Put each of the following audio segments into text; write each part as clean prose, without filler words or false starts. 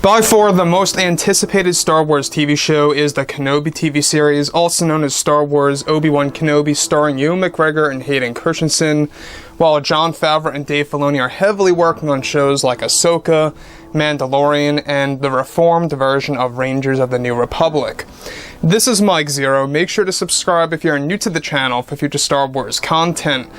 By far, the most anticipated Star Wars TV show is the Kenobi TV series, also known as Star Wars Obi-Wan Kenobi, starring Ewan McGregor and Hayden Christensen, while Jon Favreau and Dave Filoni are heavily working on shows like Ahsoka, Mandalorian, and the reformed version of Rangers of the New Republic. This is Mike Zero. Make sure to subscribe if you're new to the channel for future Star Wars content.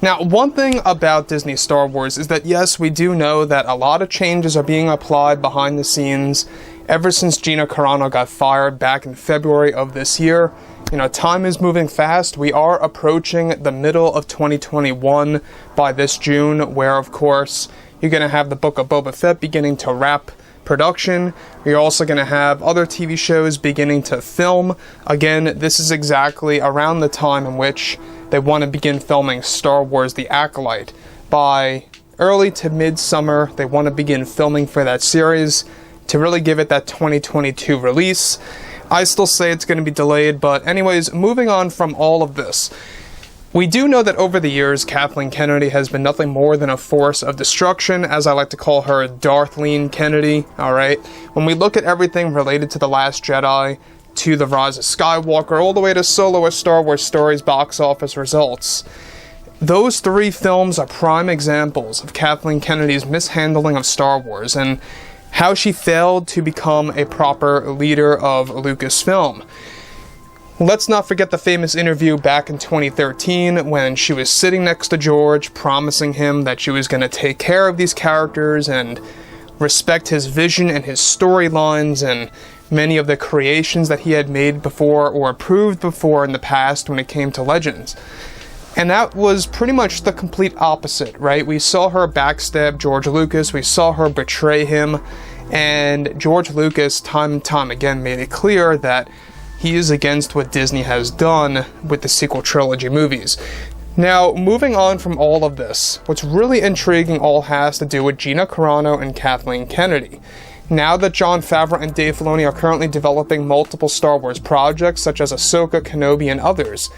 Now, one thing about Disney Star Wars is that yes, we do know that a lot of changes are being applied behind the scenes ever since Gina Carano got fired back in February of this year. You know, time is moving fast. We are approaching the middle of 2021 by this June, where, of course, you're going to have the Book of Boba Fett beginning to wrap production. You're also going to have other TV shows beginning to film. Again, this is exactly around the time in which they want to begin filming Star Wars The Acolyte. By early to mid-summer, they want to begin filming for that series to really give it that 2022 release. I still say it's going to be delayed, but anyways, moving on from all of this. We do know that over the years, Kathleen Kennedy has been nothing more than a force of destruction, as I like to call her Darthleen Kennedy, alright? When we look at everything related to The Last Jedi, to The Rise of Skywalker, all the way to Solo: A Star Wars Story's box office results, those three films are prime examples of Kathleen Kennedy's mishandling of Star Wars and how she failed to become a proper leader of Lucasfilm. Let's not forget the famous interview back in 2013 when she was sitting next to George, promising him that she was going to take care of these characters and respect his vision and his storylines and many of the creations that he had made before or approved before in the past when it came to Legends. And that was pretty much the complete opposite, right? We saw her backstab George Lucas, we saw her betray him, and George Lucas time and time again made it clear that he is against what Disney has done with the sequel trilogy movies. Now, moving on from all of this, what's really intriguing all has to do with Gina Carano and Kathleen Kennedy. Now that Jon Favreau and Dave Filoni are currently developing multiple Star Wars projects, such as Ahsoka, Kenobi, and others,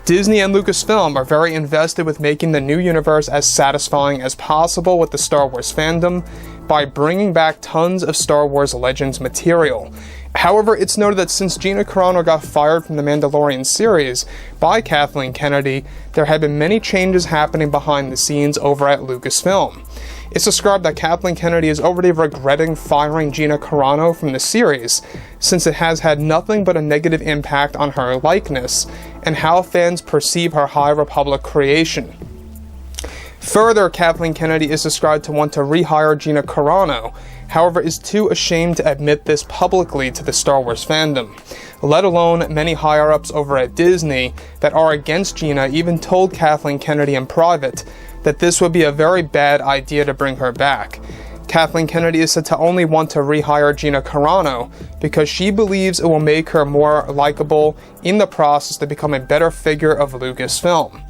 Disney and Lucasfilm are very invested with making the new universe as satisfying as possible with the Star Wars fandom by bringing back tons of Star Wars Legends material. However, it's noted that since Gina Carano got fired from the Mandalorian series by Kathleen Kennedy, there have been many changes happening behind the scenes over at Lucasfilm. It's described that Kathleen Kennedy is already regretting firing Gina Carano from the series, since it has had nothing but a negative impact on her likeness and how fans perceive her High Republic creation. Further, Kathleen Kennedy is described to want to rehire Gina Carano, however is too ashamed to admit this publicly to the Star Wars fandom, let alone many higher-ups over at Disney that are against Gina even told Kathleen Kennedy in private that this would be a very bad idea to bring her back. Kathleen Kennedy is said to only want to rehire Gina Carano because she believes it will make her more likable in the process to become a better figure of Lucasfilm.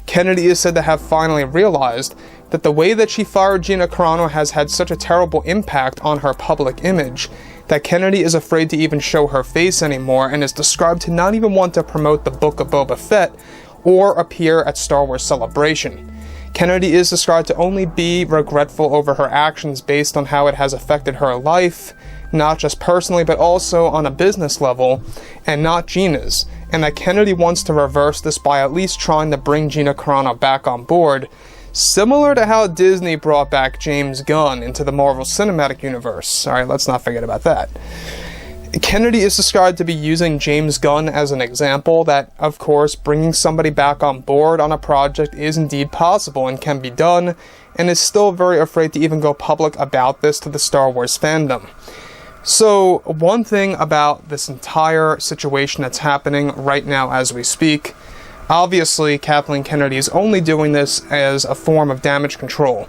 Kennedy is said to have finally realized that the way that she fired Gina Carano has had such a terrible impact on her public image that Kennedy is afraid to even show her face anymore and is described to not even want to promote the Book of Boba Fett or appear at Star Wars Celebration. Kennedy is described to only be regretful over her actions based on how it has affected her life, not just personally but also on a business level, and not Gina's, and that Kennedy wants to reverse this by at least trying to bring Gina Carano back on board, similar to how Disney brought back James Gunn into the Marvel Cinematic Universe. Alright, let's not forget about that. Kennedy is described to be using James Gunn as an example that, of course, bringing somebody back on board on a project is indeed possible and can be done, and is still very afraid to even go public about this to the Star Wars fandom. So, one thing about this entire situation that's happening right now as we speak, obviously Kathleen Kennedy is only doing this as a form of damage control.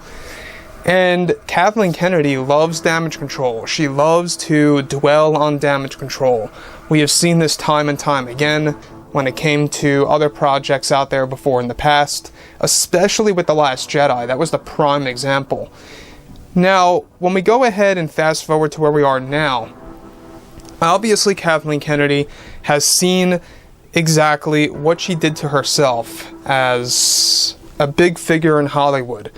And Kathleen Kennedy loves damage control. She loves to dwell on damage control. We have seen this time and time again when it came to other projects out there before in the past, especially with The Last Jedi. That was the prime example. Now, when we go ahead and fast forward to where we are now, obviously Kathleen Kennedy has seen exactly what she did to herself as a big figure in Hollywood.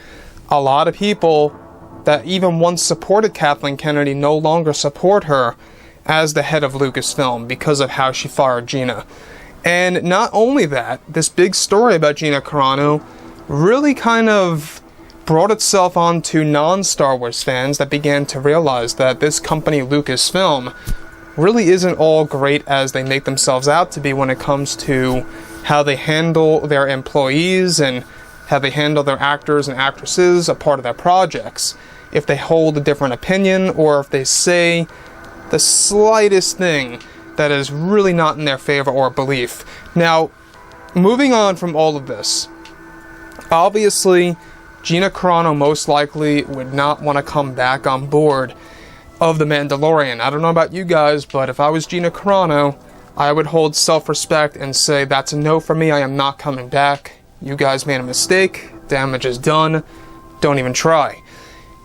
A lot of people that even once supported Kathleen Kennedy no longer support her as the head of Lucasfilm because of how she fired Gina. And not only that, this big story about Gina Carano really kind of brought itself onto non-Star Wars fans that began to realize that this company, Lucasfilm, really isn't all great as they make themselves out to be when it comes to how they handle their employees and how they handle their actors and actresses a part of their projects. If they hold a different opinion, or if they say the slightest thing that is really not in their favor or belief. Now, moving on from all of this, obviously, Gina Carano most likely would not want to come back on board of The Mandalorian. I don't know about you guys, but if I was Gina Carano, I would hold self-respect and say, that's a no for me, I am not coming back. You guys made a mistake, damage is done, don't even try.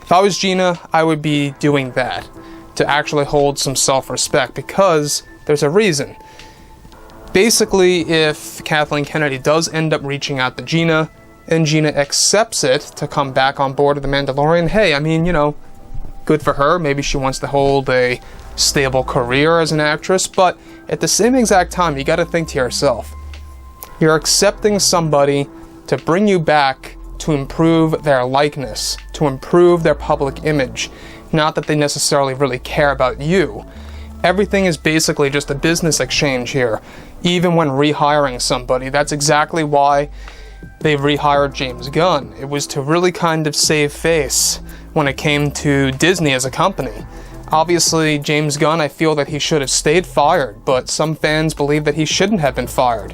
If I was Gina, I would be doing that, to actually hold some self-respect, because there's a reason. Basically, if Kathleen Kennedy does end up reaching out to Gina, and Gina accepts it to come back on board of The Mandalorian, hey, I mean, you know, good for her. Maybe she wants to hold a stable career as an actress, but at the same exact time, you gotta think to yourself, you're accepting somebody to bring you back to improve their likeness, to improve their public image, not that they necessarily really care about you. Everything is basically just a business exchange here, even when rehiring somebody. That's exactly why they rehired James Gunn. It was to really kind of save face when it came to Disney as a company. Obviously, James Gunn, I feel that he should have stayed fired, but some fans believe that he shouldn't have been fired.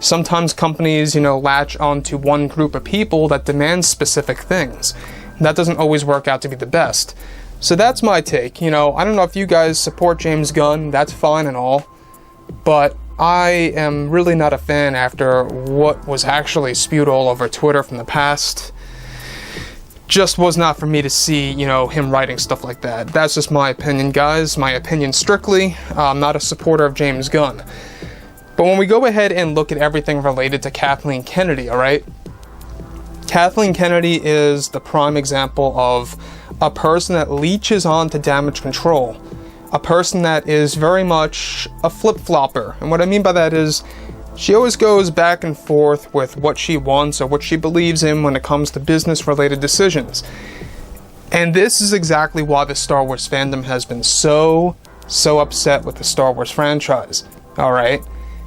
Sometimes companies, latch onto one group of people that demand specific things. That doesn't always work out to be the best. So that's my take. I don't know if you guys support James Gunn, that's fine and all, but I am really not a fan after what was actually spewed all over Twitter from the past. Just was not for me to see, him writing stuff like that. That's just my opinion, guys. My opinion strictly. I'm not a supporter of James Gunn. But when we go ahead and look at everything related to Kathleen Kennedy, alright? Kathleen Kennedy is the prime example of a person that leeches on to damage control. A person that is very much a flip-flopper. And what I mean by that is, she always goes back and forth with what she wants or what she believes in when it comes to business-related decisions. And this is exactly why the Star Wars fandom has been so upset with the Star Wars franchise, alright?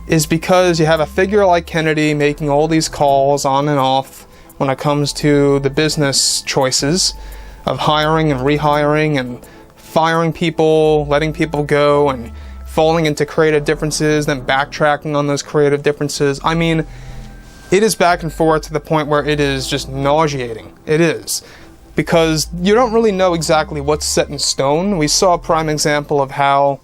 Is because you have a figure like Kennedy making all these calls on and off when it comes to the business choices of hiring and rehiring and firing people, letting people go, and falling into creative differences, then backtracking on those creative differences. I mean, it is back and forth to the point where it is just nauseating. It is. Because you don't really know exactly what's set in stone. We saw a prime example of how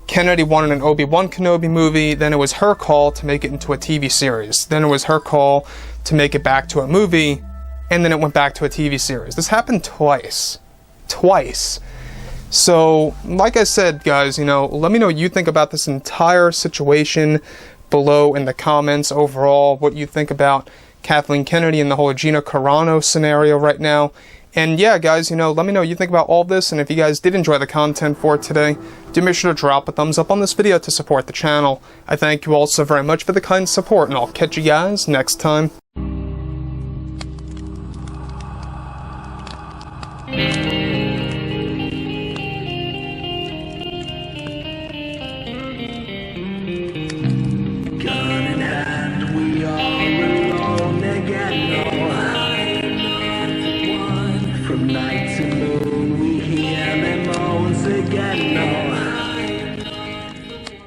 Kennedy wanted an Obi-Wan Kenobi movie, then it was her call to make it into a TV series. Then it was her call to make it back to a movie, and then it went back to a TV series. This happened twice. Twice. So, like I said, guys, let me know what you think about this entire situation below in the comments overall, what you think about Kathleen Kennedy and the whole Gina Carano scenario right now. And yeah, guys, let me know what you think about all this, and if you guys did enjoy the content for today, do make sure to drop a thumbs up on this video to support the channel. I thank you all so very much for the kind support, and I'll catch you guys next time. Night